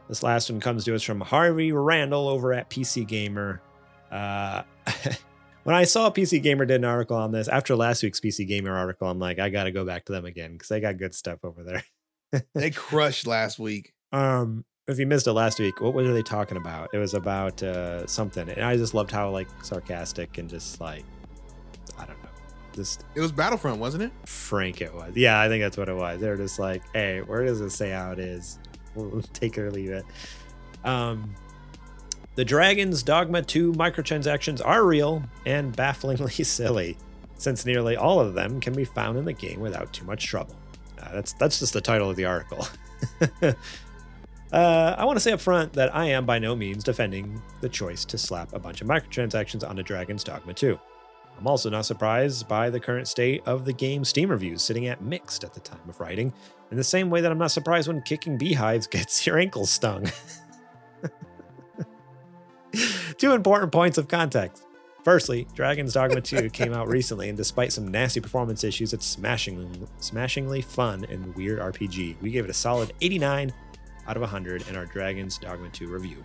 This last one comes to us from Harvey Randall over at PC Gamer. When I saw PC Gamer did an article on this, after last week's PC Gamer article, I'm like, I got to go back to them again because they got good stuff over there. They crushed last week. If you missed it last week, what were they talking about? It was about something. And I just loved how like sarcastic and just like, I don't know. It was Battlefront, wasn't it? Frank it was. Yeah, I think that's what it was. They're just like, hey, where does it say how it is? We'll take it or leave it. The Dragon's Dogma 2 microtransactions are real and bafflingly silly, since nearly all of them can be found in the game without too much trouble. That's just the title of the article. I want to say up front that I am by no means defending the choice to slap a bunch of microtransactions onto Dragon's Dogma 2. I'm also not surprised by the current state of the game's Steam reviews sitting at mixed at the time of writing, in the same way that I'm not surprised when kicking beehives gets your ankles stung. 2 important points of context. Firstly, Dragon's Dogma 2 came out recently, and despite some nasty performance issues, it's smashingly fun and weird RPG. We gave it a solid 89 out of 100 in our Dragon's Dogma 2 review.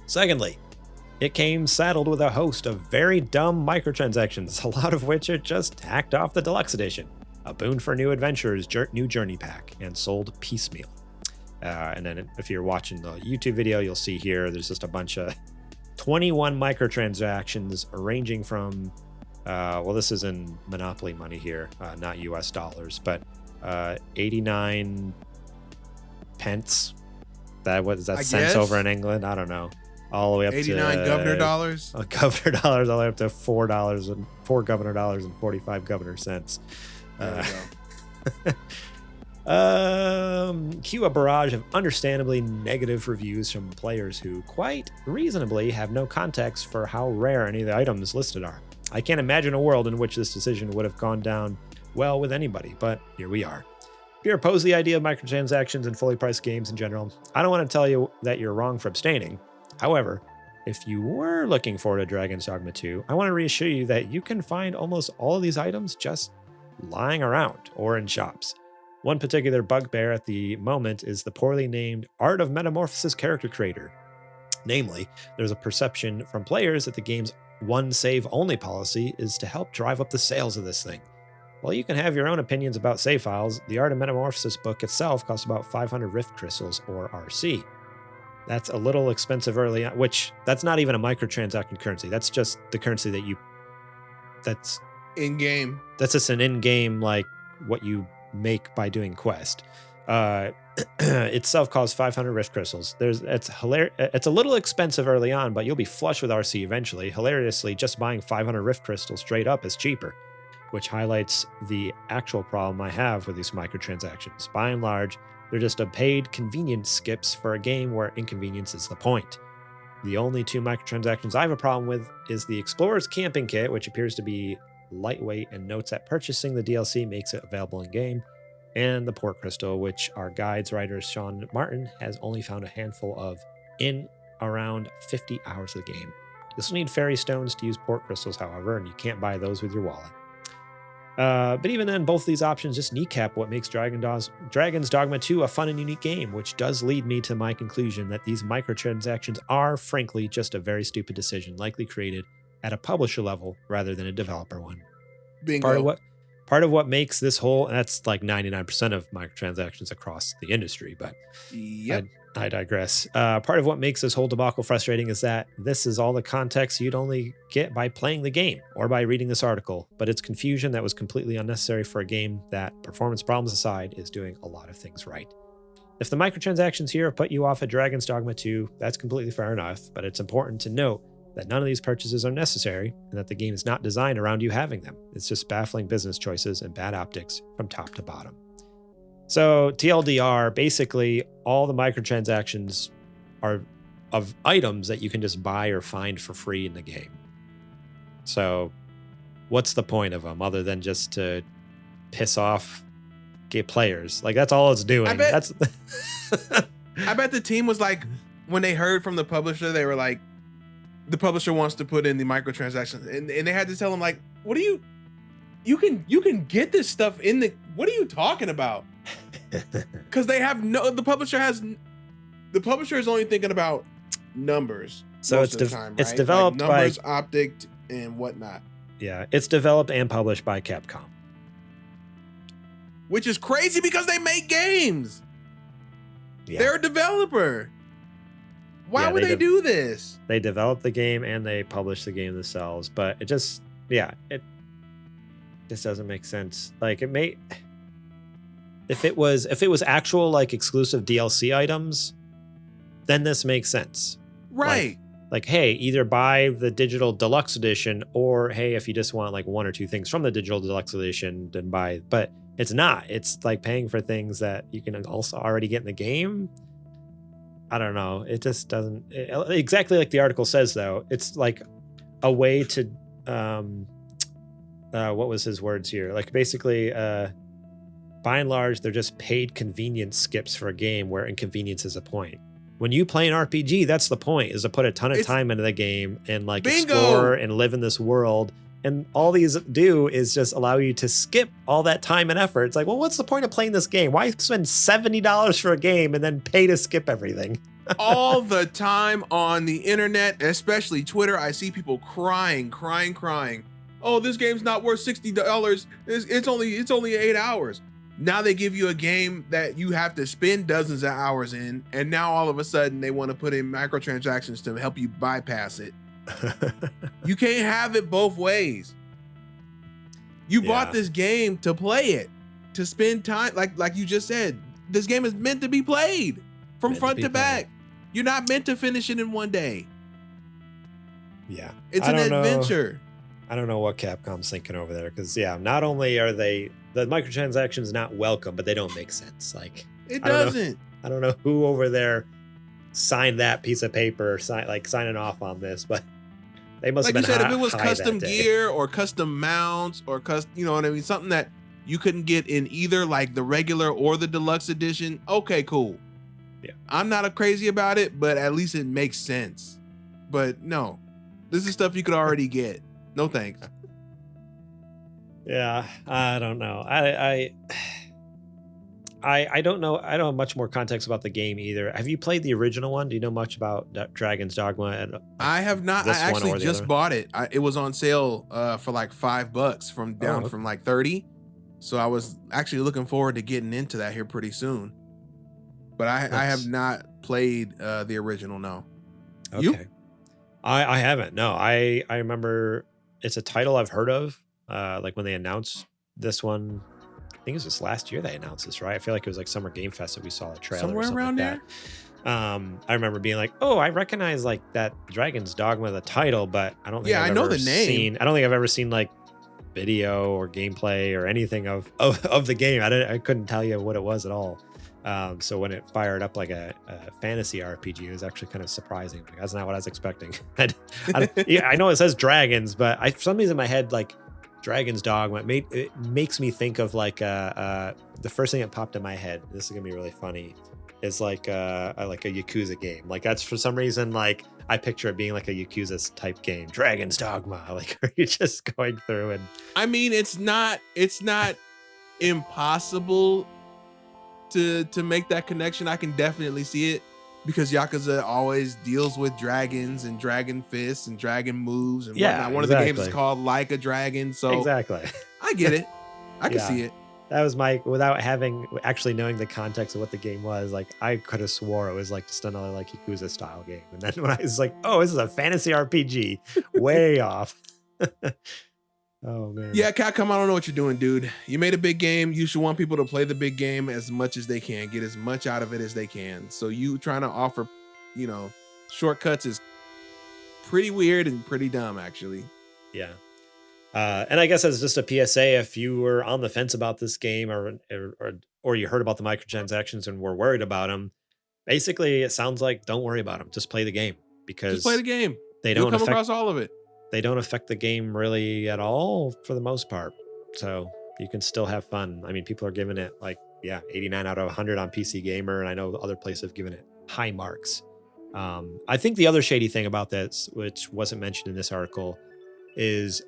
Secondly, it came saddled with a host of very dumb microtransactions, a lot of which are just hacked off the deluxe edition, a boon for new adventurers, new journey pack, and sold piecemeal. And then if you're watching the YouTube video, you'll see here there's just a bunch of 21 microtransactions ranging from, this is in Monopoly money here, not US dollars, but 89 pence. Is that cents over in England? I don't know. All the way up 89 to governor dollars. Governor dollars, all the way up to $4 and $4 governor dollars and 45 governor cents. Cue a barrage of understandably negative reviews from players who quite reasonably have no context for how rare any of the items listed are. I can't imagine a world in which this decision would have gone down well with anybody, but here we are. If you're opposed to the idea of microtransactions and fully priced games in general, I don't want to tell you that you're wrong for abstaining. However, if you were looking forward to Dragon's Dogma 2, I want to reassure you that you can find almost all of these items just lying around or in shops. One particular bugbear at the moment is the poorly named Art of Metamorphosis character creator. Namely, there's a perception from players that the game's one save only policy is to help drive up the sales of this thing. While you can have your own opinions about save files, the Art of Metamorphosis book itself costs about 500 Rift Crystals or RC. That's a little expensive early on, which that's not even a microtransaction currency. That's just the currency that's in-game. That's just an in-game, like what you make by doing quest. Itself costs 500 Rift Crystals. It's a little expensive early on, but you'll be flush with RC eventually. Hilariously, just buying 500 Rift Crystals straight up is cheaper, which highlights the actual problem I have with these microtransactions. By and large, they're just a paid convenience skips for a game where inconvenience is the point. The only 2 microtransactions I have a problem with is the Explorer's Camping Kit, which appears to be lightweight and notes that purchasing the DLC makes it available in-game, and the Port Crystal, which our guides writer Sean Martin has only found a handful of in around 50 hours of the game. You'll still need fairy stones to use Port Crystals, however, and you can't buy those with your wallet. But even then, both of these options just kneecap what makes Dragon's Dogma 2 a fun and unique game, which does lead me to my conclusion that these microtransactions are, frankly, just a very stupid decision, likely created at a publisher level rather than a developer one. Bingo. Part of what makes this whole, and that's like 99% of microtransactions across the industry, but yep. I digress. Part of what makes this whole debacle frustrating is that this is all the context you'd only get by playing the game or by reading this article, but it's confusion that was completely unnecessary for a game that, performance problems aside, is doing a lot of things right. If the microtransactions here have put you off at Dragon's Dogma 2, that's completely fair enough, but it's important to note that none of these purchases are necessary and that the game is not designed around you having them. It's just baffling business choices and bad optics from top to bottom. So TLDR, basically all the microtransactions are of items that you can just buy or find for free in the game. So what's the point of them other than just to piss off gay players? Like that's all it's doing. I bet the team was like, when they heard from the publisher, they were like, the publisher wants to put in the microtransactions, and they had to tell them like, what do you can get this stuff in the, what are you talking about? Because the publisher has the publisher is only thinking about numbers. So most it's of the time, it's right? developed like numbers, optic, and whatnot. Yeah, it's developed and published by Capcom. Which is crazy because they make games. Yeah. They're a developer. Why Yeah, would they do this? They develop the game and they publish the game themselves, but it just doesn't make sense. Like it may, if it was actual like exclusive DLC items, then this makes sense. Right. Like, hey, either buy the digital deluxe edition, or hey, if you just want like one or two things from the digital deluxe edition, then buy. But it's not. It's like paying for things that you can also already get in the game. I don't know. It just doesn't exactly like the article says, though. It's like a way to what was his words here? Like basically, by and large, they're just paid convenience skips for a game where inconvenience is a point. When you play an RPG, that's the point, is to put a ton of time into the game and like explore and live in this world. And all these do is just allow you to skip all that time and effort. It's like, well, what's the point of playing this game? Why spend $70 for a game and then pay to skip everything? All the time on the internet, especially Twitter, I see people crying. Oh, this game's not worth $60. It's only 8 hours. Now they give you a game that you have to spend dozens of hours in, and now all of a sudden they want to put in microtransactions to help you bypass it. You can't have it both ways. You bought this game to play it, to spend time, like you just said. This game is meant to be played from front to back. You're not meant to finish it in one day. Yeah. It's an adventure. I don't know what Capcom's thinking over there, because not only are the microtransactions not welcome, but they don't make sense. Like it doesn't. I don't know who over there signed that piece of paper, signing off on this, but they must have been. Like you said, if it was custom gear or custom mounts or you know what I mean, something that you couldn't get in either like the regular or the deluxe edition. Okay, cool. Yeah, I'm not crazy about it, but at least it makes sense. But no, this is stuff you could already get. No thanks. Yeah, I don't know. I don't know. I don't have much more context about the game either. Have you played the original one? Do you know much about Dragon's Dogma? I have not. I actually just bought it. It was on sale for like $5 from like 30. So I was actually looking forward to getting into that here pretty soon. But I have not played the original. No. Okay. You? I haven't. No. I remember it's a title I've heard of. Like when they announced this one, I think it was just last year they announced this, right? I feel like it was like Summer Game Fest that we saw a trailer somewhere around there. I remember being like, oh, I recognize like that Dragon's Dogma, the title, but I don't think I know the name. I don't think I've ever seen like video or gameplay or anything of the game. I couldn't tell you what it was at all. So when it fired up like a fantasy RPG, it was actually kind of surprising. Like, that's not what I was expecting. I know it says dragons, but for some reason in my head, like Dragon's Dogma, it makes me think of like the first thing that popped in my head. This is gonna be really funny. Is like a Yakuza game. Like that's for some reason like I picture it being like a Yakuza type game. Dragon's Dogma. Like are you just going through and? I mean, it's not impossible to make that connection. I can definitely see it because Yakuza always deals with dragons and dragon fists and dragon moves and whatnot. One of the games is called Like a Dragon. So exactly, I get it. I can see it. That was without actually knowing the context of what the game was. Like I could have swore it was like just another like Yakuza style game. And then when I was like, oh, this is a fantasy RPG, way off. Oh man. Yeah, Capcom, I don't know what you're doing, dude. You made a big game. You should want people to play the big game as much as they can, get as much out of it as they can. So you trying to offer, shortcuts is pretty weird and pretty dumb, actually. Yeah. And I guess as just a PSA, if you were on the fence about this game or you heard about the microtransactions and were worried about them, basically it sounds like don't worry about them. Just play the game because just play the game. You'll come across all of it. They don't affect the game really at all for the most part. So you can still have fun. I mean, people are giving it 89 out of 100 on PC Gamer. And I know other places have given it high marks. I think the other shady thing about this, which wasn't mentioned in this article, is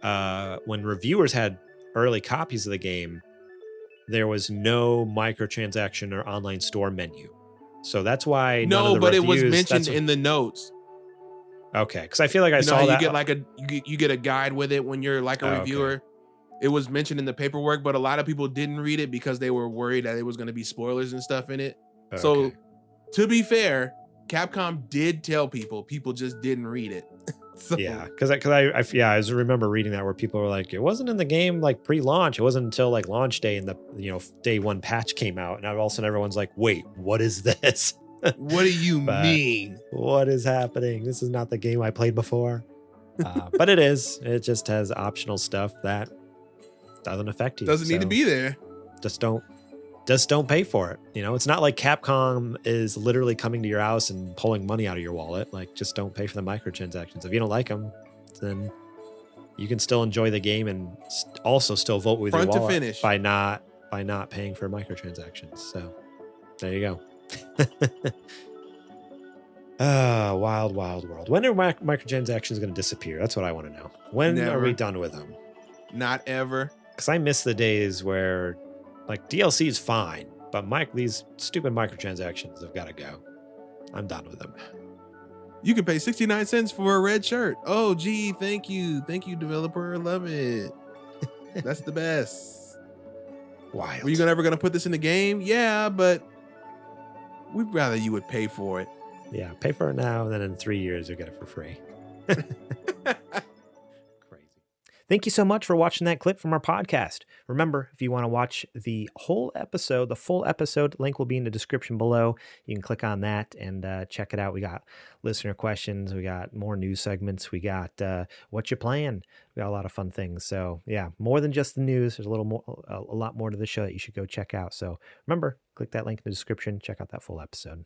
when reviewers had early copies of the game, there was no microtransaction or online store menu. So that's why No, but it was mentioned in the notes. Okay, because I feel like I saw you that. Get like you get a guide with it when you're like a reviewer. Okay. It was mentioned in the paperwork, but a lot of people didn't read it because they were worried that it was going to be spoilers and stuff in it. Okay. So to be fair, Capcom did tell people just didn't read it. So, yeah, because I remember reading that where people were like, it wasn't in the game like pre-launch. It wasn't until like launch day and the day one patch came out, and all of a sudden everyone's like, wait, what is this? What do you mean? What is happening? This is not the game I played before. But it is. It just has optional stuff that doesn't affect you. Doesn't need to be there. Just don't pay for it. It's not like Capcom is literally coming to your house and pulling money out of your wallet. Like, just don't pay for the microtransactions. If you don't like them, then you can still enjoy the game and also still vote with your wallet by not paying for microtransactions. So there you go. Wild world. When are microtransactions going to disappear? That's what I want to know. When are we done with them? Not ever. Because I miss the days where like DLC is fine, but these stupid microtransactions have got to go. I'm done with them. You can pay 69 cents for a red shirt. Oh, gee, thank you, developer. Love it. That's the best. Wild. Were you ever gonna put this in the game? Yeah, but we'd rather you would pay for it. Yeah, pay for it now, and then in 3 years you'll get it for free. Thank you so much for watching that clip from our podcast. Remember, if you want to watch the full episode, link will be in the description below. You can click on that and check it out. We got listener questions. We got more news segments. We got what you playing. We got a lot of fun things. So yeah, more than just the news. There's a lot more to the show that you should go check out. So remember, click that link in the description. Check out that full episode.